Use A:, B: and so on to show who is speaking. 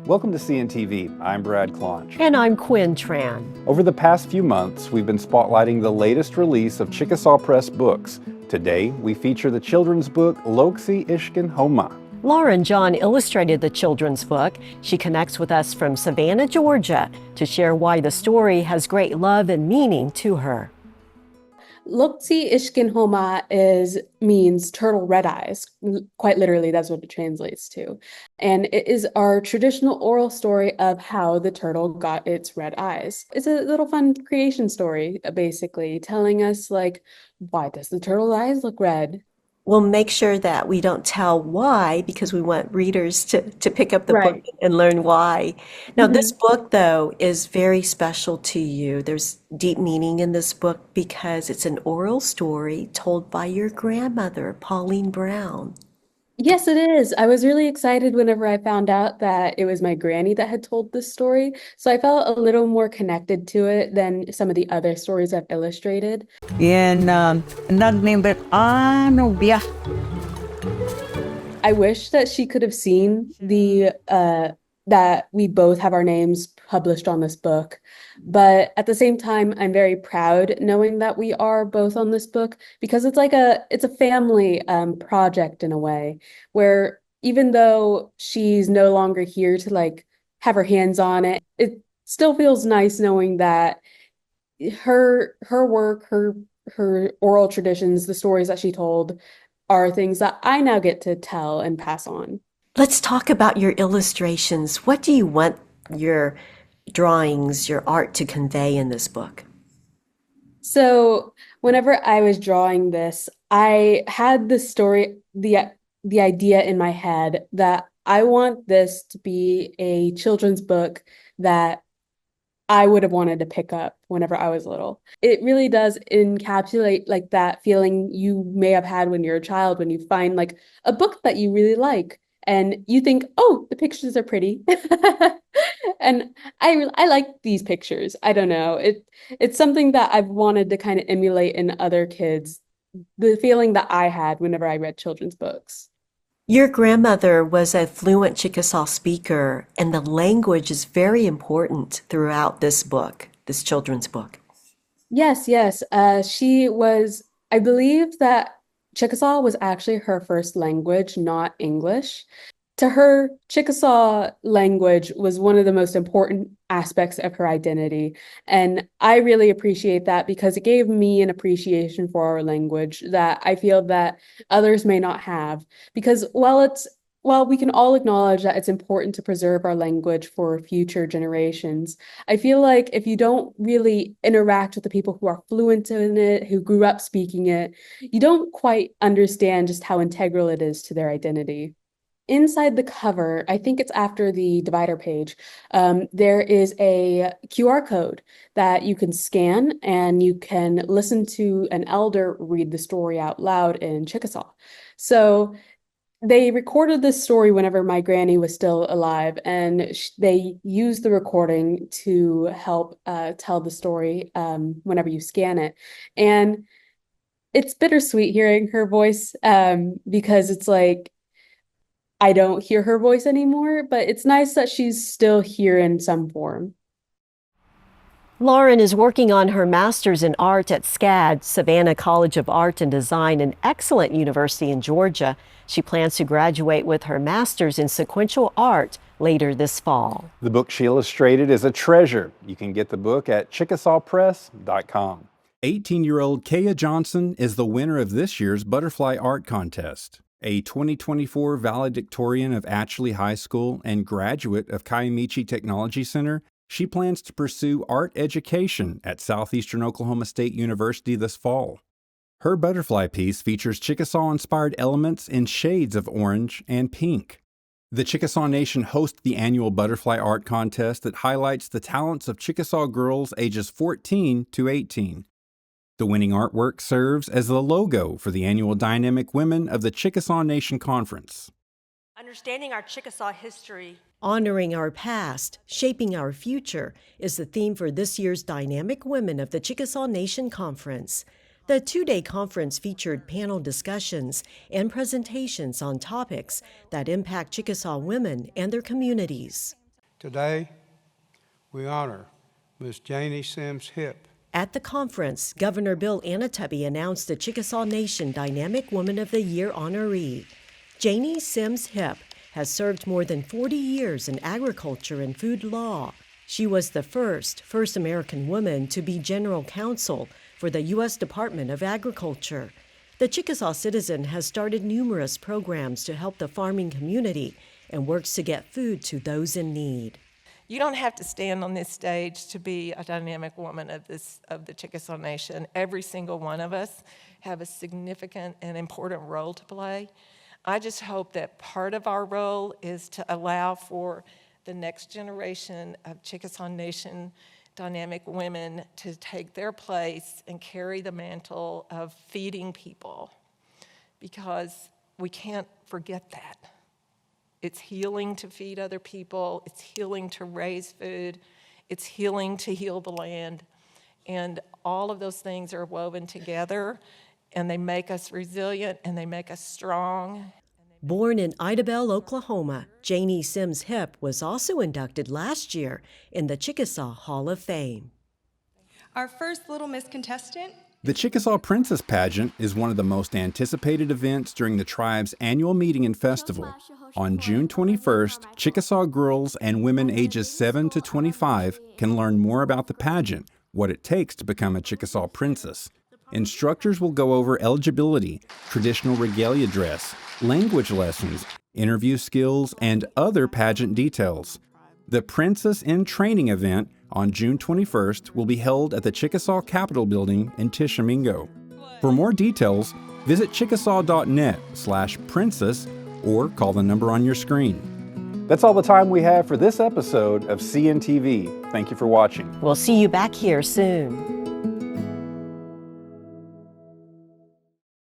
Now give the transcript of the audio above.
A: Welcome to CNTV. I'm Brad Claunch.
B: And I'm Quinn Tran.
A: Over the past few months, we've been spotlighting the latest release of Chickasaw Press books. Today, we feature the children's book, Loksi Ishkin Homma.
B: Lauren John illustrated the children's book. She connects with us from Savannah, Georgia, to share why the story has great love and meaning to her.
C: Loksi Ishkin Homma means turtle red eyes. Quite literally, that's what it translates to. And it is our traditional oral story of how the turtle got its red eyes. It's a little fun creation story, basically, telling us, why does the turtle eyes look red?
D: We'll make sure that we don't tell why, because we want readers to pick up the book and learn why. Now, this book, though, is very special to you. There's deep meaning in this book because it's an oral story told by your grandmother, Pauline Brown.
C: Yes, it is. I was really excited whenever I found out that it was my granny that had told this story. So I felt a little more connected to it than some of the other stories I've illustrated.
E: I
C: wish that she could have seen that we both have our names published on this book. But at the same time, I'm very proud knowing that we are both on this book, because it's a family project in a way, where even though she's no longer here to have her hands on it, it still feels nice knowing that her work, her oral traditions, the stories that she told are things that I now get to tell and pass on.
D: Let's talk about your illustrations. What do you want your drawings, your art to convey in this book?
C: So whenever I was drawing this, I had the story, the idea in my head that I want this to be a children's book that I would have wanted to pick up whenever I was little. It really does encapsulate that feeling you may have had when you're a child, when you find a book that you really like. And you think, oh, the pictures are pretty. And I like these pictures. I don't know. It's something that I've wanted to kind of emulate in other kids, the feeling that I had whenever I read children's books.
D: Your grandmother was a fluent Chickasaw speaker, and the language is very important throughout this book, this children's book.
C: Yes. She was, I believe that Chickasaw was actually her first language, not English. To her, Chickasaw language was one of the most important aspects of her identity. And I really appreciate that because it gave me an appreciation for our language that I feel that others may not have. Because while we can all acknowledge that it's important to preserve our language for future generations, I feel like if you don't really interact with the people who are fluent in it, who grew up speaking it, you don't quite understand just how integral it is to their identity. Inside the cover, I think it's after the divider page, there is a QR code that you can scan and you can listen to an elder read the story out loud in Chickasaw. So they recorded this story whenever my granny was still alive, and they used the recording to help tell the story whenever you scan it. And it's bittersweet hearing her voice because it's I don't hear her voice anymore, but it's nice that she's still here in some form.
B: Lauren is working on her master's in art at SCAD, Savannah College of Art and Design, an excellent university in Georgia. She plans to graduate with her master's in sequential art later this fall.
A: The book she illustrated is a treasure. You can get the book at Chickasawpress.com. 18-year-old Kaya Johnson is the winner of this year's Butterfly Art Contest. A 2024 valedictorian of Atchley High School and graduate of Kiamichi Technology Center, she plans to pursue art education at Southeastern Oklahoma State University this fall. Her butterfly piece features Chickasaw-inspired elements in shades of orange and pink. The Chickasaw Nation hosts the annual Butterfly Art Contest that highlights the talents of Chickasaw girls ages 14 to 18. The winning artwork serves as the logo for the annual Dynamic Women of the Chickasaw Nation Conference.
F: Understanding our Chickasaw history.
B: Honoring our past, shaping our future is the theme for this year's Dynamic Women of the Chickasaw Nation Conference. The two-day conference featured panel discussions and presentations on topics that impact Chickasaw women and their communities.
E: Today, we honor Ms. Janie Sims Hipp.
B: At the conference, Governor Bill Anatubby announced the Chickasaw Nation Dynamic Woman of the Year honoree. Janie Sims Hipp has served more than 40 years in agriculture and food law. She was the first American woman to be general counsel for the U.S. Department of Agriculture. The Chickasaw Citizen has started numerous programs to help the farming community and works to get food to those in need.
G: You don't have to stand on this stage to be a dynamic woman of the Chickasaw Nation. Every single one of us have a significant and important role to play. I just hope that part of our role is to allow for the next generation of Chickasaw Nation dynamic women to take their place and carry the mantle of feeding people, because we can't forget that. It's healing to feed other people, it's healing to raise food, it's healing to heal the land, and all of those things are woven together, and they make us resilient and they make us strong.
B: Born in Idabel, Oklahoma, Janie Sims Hipp was also inducted last year in the Chickasaw Hall of Fame.
H: Our first Little Miss contestant.
A: The Chickasaw Princess Pageant is one of the most anticipated events during the tribe's annual meeting and festival. On June 21st, Chickasaw girls and women ages 7 to 25 can learn more about the pageant, what it takes to become a Chickasaw princess. Instructors will go over eligibility, traditional regalia dress, language lessons, interview skills, and other pageant details. The Princess in Training event on June 21st will be held at the Chickasaw Capitol Building in Tishomingo. For more details, visit chickasaw.net/princess or call the number on your screen. That's all the time we have for this episode of CNTV. Thank you for watching.
B: We'll see you back here soon.